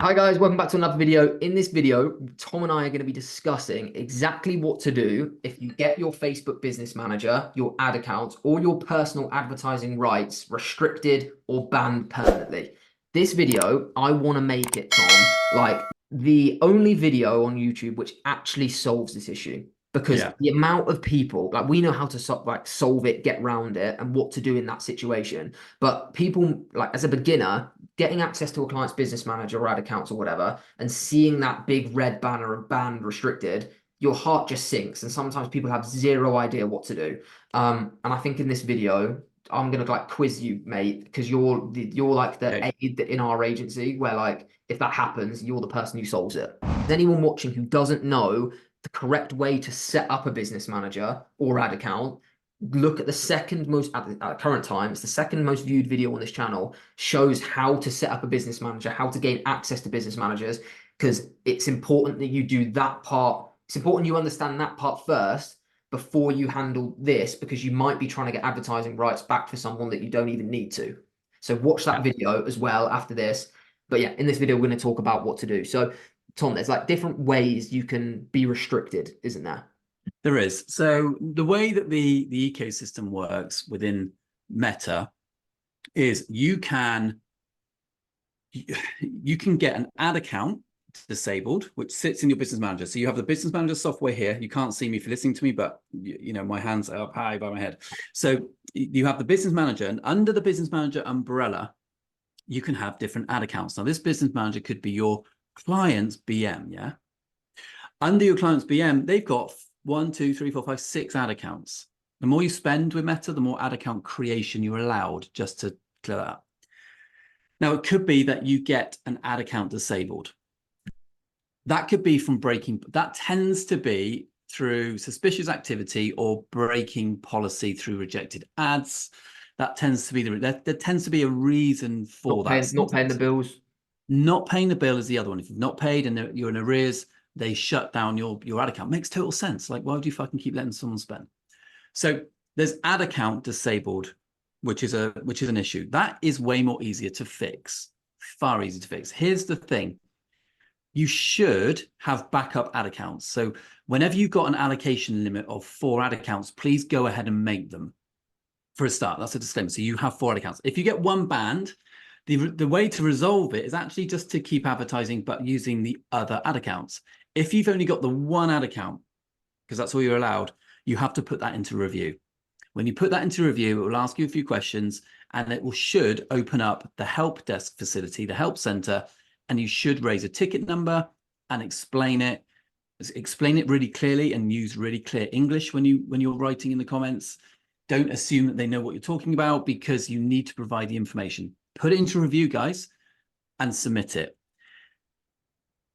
Hi guys, welcome back to another video. In this video, Tom and I are going to be discussing exactly what to do if you get your Facebook Business Manager, your ad accounts, or your personal advertising rights restricted or banned permanently. This video, I want to make it, Tom, like the only video on YouTube which actually solves this issue. Because Yeah, the amount of people, like we know how to solve it, get around it, and what to do in that situation. But people, like as a beginner, getting access to a client's business manager or ad accounts or whatever, and seeing that big red banner of banned restricted, your heart just sinks. And sometimes people have zero idea what to do. And I think in this video, I'm gonna like quiz you, mate, because you're like the okay. aide in our agency where like if that happens, you're the person who solves it. Anyone watching who doesn't know the correct way to set up a business manager or ad account, look at the second most at the current time, it's the second most viewed video on this channel, shows how to set up a business manager, how to gain access to business managers, because it's important that you do that part. It's important you understand that part first before you handle this, because you might be trying to get advertising rights back for someone that you don't even need to. So watch that Yeah, video as well after this. But yeah, in this video, we're going to talk about what to do. So Tom, there's like different ways you can be restricted, isn't there? there is. So the way that the ecosystem works within Meta is you can get an ad account disabled, which sits in your business manager. So you have the business manager software here. You can't see me if you're listening to me, but you know my hands are up high by my head. So you have the business manager, and under the business manager umbrella, you can have different ad accounts. Now, this business manager could be your client's BM, yeah. Under your client's BM, they've got 1, 2, 3, 4, 5, 6 ad accounts. The more you spend with Meta, the more ad account creation you're allowed, just to clear that up. Now, it could be that you get an ad account disabled. That could be from that tends to be through suspicious activity or breaking policy through rejected ads. That tends to be there tends to be a reason for that. Not paying the Sometimes bills. not paying the bill is the other one. If you've not paid and you're in arrears, they shut down your ad account. Makes total sense. Like, why would you fucking keep letting someone spend? So there's ad account disabled, which is an issue. That is way more easier to fix. Far easier to fix. Here's the thing. You should have backup ad accounts. So whenever you've got an allocation limit of 4 ad accounts, please go ahead and make them for a start. That's a disclaimer. So you have 4 ad accounts. If you get one banned, the way to resolve it is actually just to keep advertising, but using the other ad accounts. If you've only got the one ad account, because that's all you're allowed, you have to put that into review. When you put that into review, it will ask you a few questions, and it should open up the help desk facility, the help center, and you should raise a ticket number and explain it really clearly and use really clear English when you're writing in the comments. Don't assume that they know what you're talking about, because you need to provide the information. Put it into review, guys, and submit it.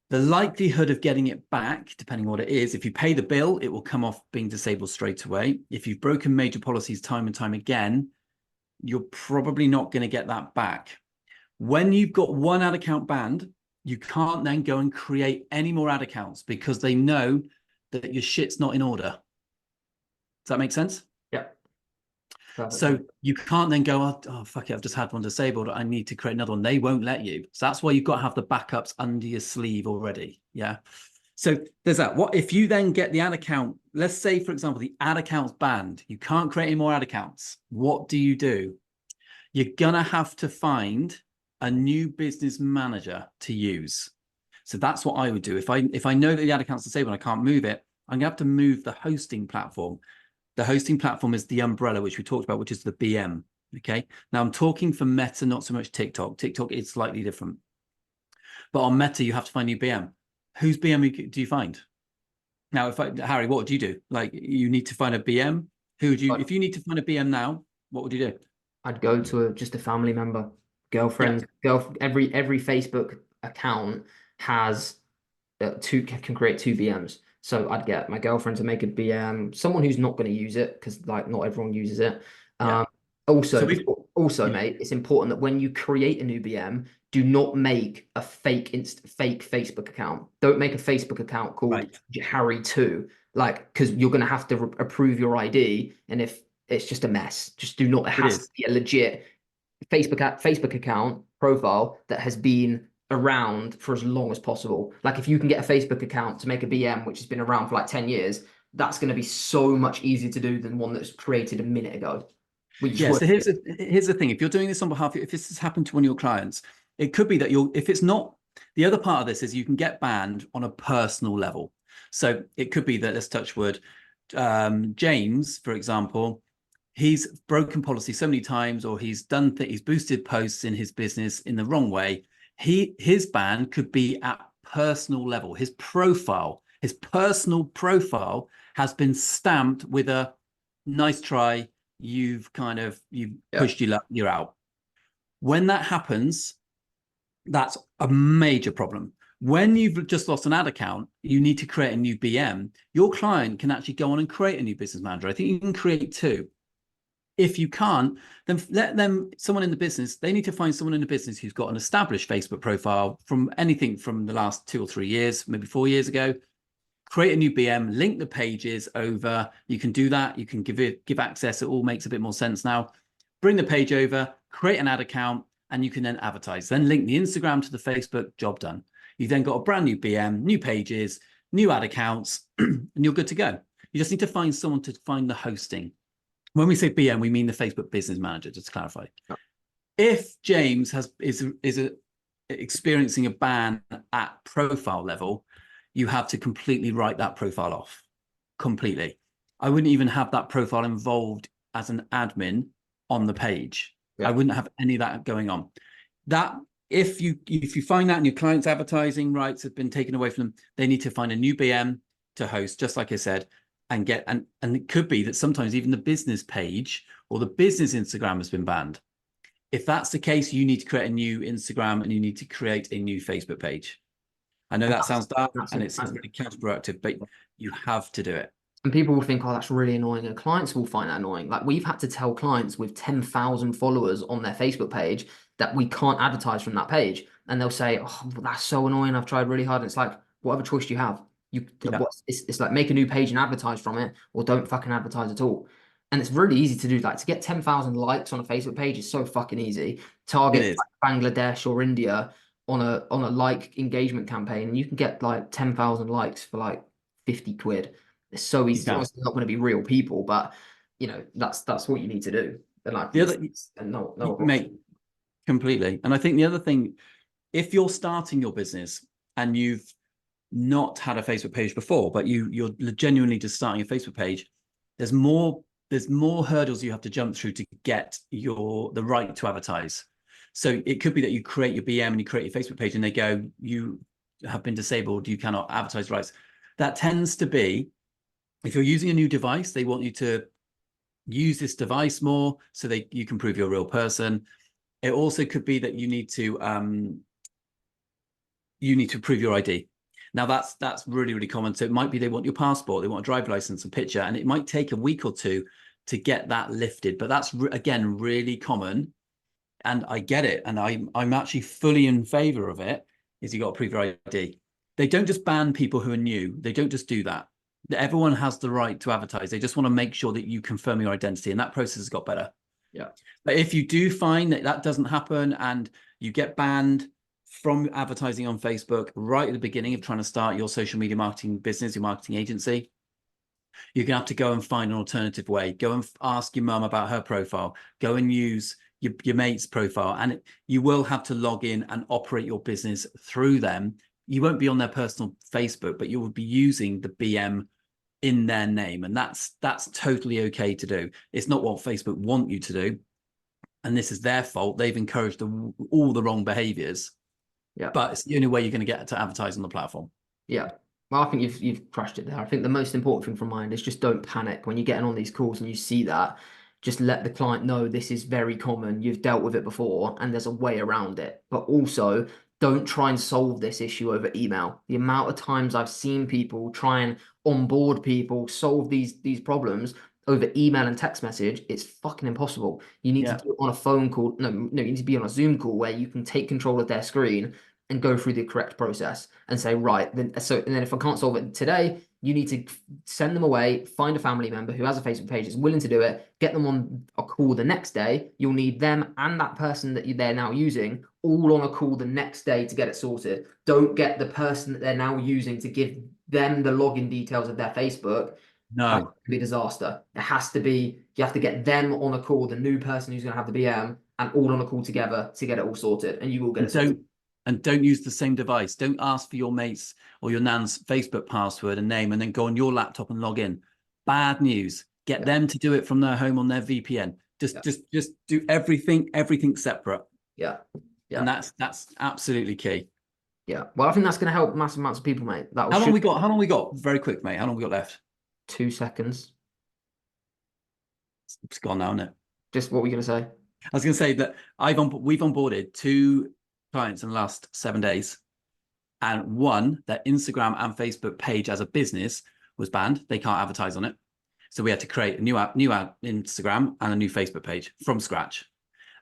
The likelihood of getting it back, depending on what it is, if you pay the bill, it will come off being disabled straight away. If you've broken major policies time and time again, you're probably not going to get that back. When you've got one ad account banned, you can't then go and create any more ad accounts, because they know that your shit's not in order. Does that make sense? Yeah, So perfect. you can't then go, oh, fuck it, I've just had one disabled, I need to create another one. They won't let you. So that's why you've got to have the backups under your sleeve already. Yeah. So there's that. What if you then get the ad account? Let's say, for example, the ad account's banned. You can't create any more ad accounts. What do? You're going to have to find a new business manager to use. So that's what I would do. If I know that the ad account's disabled and I can't move it, I'm going to have to move the hosting platform. The hosting platform is the umbrella, which we talked about, which is the BM. Okay. Now I'm talking for Meta, not so much TikTok. TikTok is slightly different. But on Meta, you have to find new BM. Whose BM do you find? Now, Harry, what would you do? Like, you need to find a BM. If you need to find a BM now, what would you do? I'd go to just a family member, Yeah. girlfriend, every Facebook account has can create 2 BMs. So I'd get my girlfriend to make a BM, someone who's not going to use it because like not everyone uses it. Yeah. Um, So also, we've, also, yeah, mate, it's important that when you create a new BM, do not make a fake Facebook account. Don't make a Facebook account called right. Harry2, like because you're going to have to approve your ID, and if it's just a mess, just do not. It It has to is. be a legit Facebook account profile that has been around for as long as possible. Like if you can get a Facebook account to make a BM, which has been around for like 10 years, that's going to be so much easier to do than one that's created a minute ago. We just Yeah, won't. so here's the thing. If you're doing this on behalf, if this has happened to one of your clients, it could be that if it's not, the other part of this is you can get banned on a personal level. So it could be that, let's touch wood, James, for example, he's broken policy so many times, or he's boosted posts in his business in the wrong way. His ban could be at personal level. His personal profile has been stamped with a nice try. You've pushed you're out. When that happens, that's a major problem. When you've just lost an ad account, you need to create a new BM. Your client can actually go on and create a new business manager. I think you can create two. If you can't, then let them, someone in the business, they need to find someone in the business who's got an established Facebook profile from anything from the last 2 or 3 years, maybe 4 years ago. Create a new BM, link the pages over. You can do that. You can give access. It all makes a bit more sense now. Bring the page over, create an ad account, and you can then advertise. Then link the Instagram to the Facebook, job done. You've then got a brand new BM, new pages, new ad accounts, and you're good to go. You just need to find someone to find the hosting. When we say BM, we mean the Facebook Business Manager, just to clarify. Yeah. If James is experiencing a ban at profile level, you have to completely write that profile off. Completely. I wouldn't even have that profile involved as an admin on the page. Yeah. I wouldn't have any of that going on. That if you find that and your client's advertising rights have been taken away from them, they need to find a new BM to host, just like I said, and it could be that sometimes even the business page or the business Instagram has been banned. If that's the case, you need to create a new Instagram and you need to create a new Facebook page. I know that sounds dark and it seems really counterproductive, but you have to do it. And people will think, oh, that's really annoying. And clients will find that annoying. Like we've had to tell clients with 10,000 followers on their Facebook page that we can't advertise from that page. And they'll say, oh, that's so annoying. I've tried really hard. And it's like, whatever choice do you have? It's like make a new page and advertise from it, or don't fucking advertise at all. And it's really easy to do. Like to get 10,000 likes on a Facebook page is so fucking easy. Target like Bangladesh or India on a like engagement campaign, and you can get like 10,000 likes for like 50 quid. It's so easy. It's obviously not going to be real people, but you know that's what you need to do. And like the other, mate, completely. And I think the other thing, if you're starting your business and you've not had a Facebook page before, but you're genuinely just starting a Facebook page, there's more hurdles you have to jump through to get the right to advertise. So it could be that you create your BM and you create your Facebook page and they go, you have been disabled, you cannot advertise rights. That tends to be, if you're using a new device, they want you to use this device more so you can prove you're a real person. It also could be that you need to prove your ID. Now that's really, really common. So it might be they want your passport, they want a driver license, a picture, and it might take a week or two to get that lifted. But that's again really common, and I get it, and I'm actually fully in favor of it. Is you got to prove your ID. They don't just ban people who are new. They don't just do that. Everyone has the right to advertise. They just want to make sure that you confirm your identity, and that process has got better. Yeah. But if you do find that doesn't happen and you get banned from advertising on Facebook right at the beginning of trying to start your social media marketing business, your marketing agency, you're going to have to go and find an alternative way. Go and ask your mum about her profile. Go and use your mate's profile. And you will have to log in and operate your business through them. You won't be on their personal Facebook, but you will be using the BM in their name. And that's totally okay to do. It's not what Facebook want you to do. And this is their fault. They've encouraged all the wrong behaviors. Yeah, but it's the only way you're going to get to advertise on the platform. Yeah, well, I think you've crushed it there. I think the most important thing from mine is just don't panic when you're getting on these calls and you see that. Just let the client know this is very common. You've dealt with it before, and there's a way around it. But also, don't try and solve this issue over email. The amount of times I've seen people try and onboard people, solve these problems over email and text message, it's fucking impossible. You need to do it on a phone call. No, you need to be on a Zoom call where you can take control of their screen and go through the correct process and say, right, then if I can't solve it today, You need to send them away, find a family member who has a Facebook page, is willing to do it, get them on a call the next day. You'll need them and that person that they're now using all on a call the next day to get it sorted. Don't get the person that they're now using to give them the login details of their Facebook. That No. could be a disaster. It has to be, you have to get them on a call, the new person who's going to have the BM, and all on a call together to get it all sorted, and you will get it sorted. Don't use the same device. Don't ask for your mate's or your nan's Facebook password and name and then go on your laptop and log in. Bad news. Get them to do it from their home on their VPN. Just do everything separate. Yeah. And that's absolutely key. Yeah. Well, I think that's going to help massive amounts of people, mate. How long we got? How long we got? Very quick, mate. How long we got left? 2 seconds. It's gone now, isn't it? Just what were you going to say? I was going to say that we've onboarded 2 clients in the last 7 days, and one, their Instagram and Facebook page as a business was banned. They can't advertise on it, so we had to create a new ad Instagram and a new Facebook page from scratch.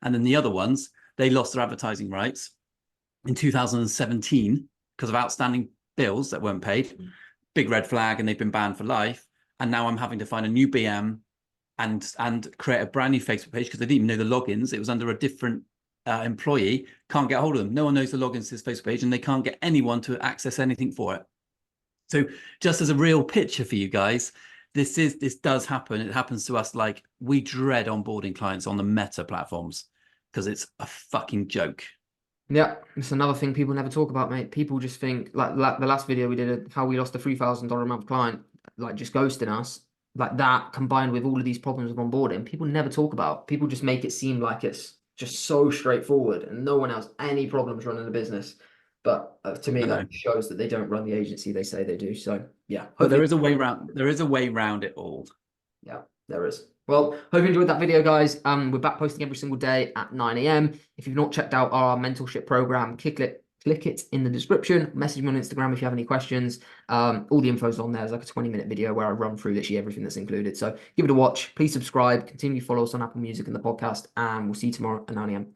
And then the other ones, they lost their advertising rights in 2017 because of outstanding bills that weren't paid. Big red flag, and they've been banned for life. And now I'm having to find a new BM and create a brand new Facebook page because they didn't even know the logins. It was under a different employee. Can't get hold of them. No one knows the logins to this Facebook page, and they can't get anyone to access anything for it. So just as a real picture for you guys, this does happen. It happens to us. Like, we dread onboarding clients on the Meta platforms because it's a fucking joke. Yeah, it's another thing people never talk about, mate. People just think, like the last video we did, how we lost a $3,000 a month client, like just ghosting us. Like that combined with all of these problems of onboarding, people never talk about. People just make it seem like it's just so straightforward and no one has any problems running a business. But to me, that shows that they don't run the agency they say they do. So yeah, but there is a way around. There is a way around it all. Yeah, there is. Well, hope you enjoyed that video, guys. We're back posting every single day at 9 a.m. If you've not checked out our mentorship program, click it in the description. Message me on Instagram if you have any questions. All the info's on there. There's like a 20-minute video where I run through literally everything that's included. So give it a watch. Please subscribe. Continue to follow us on Apple Music and the podcast. And we'll see you tomorrow at 9 a.m.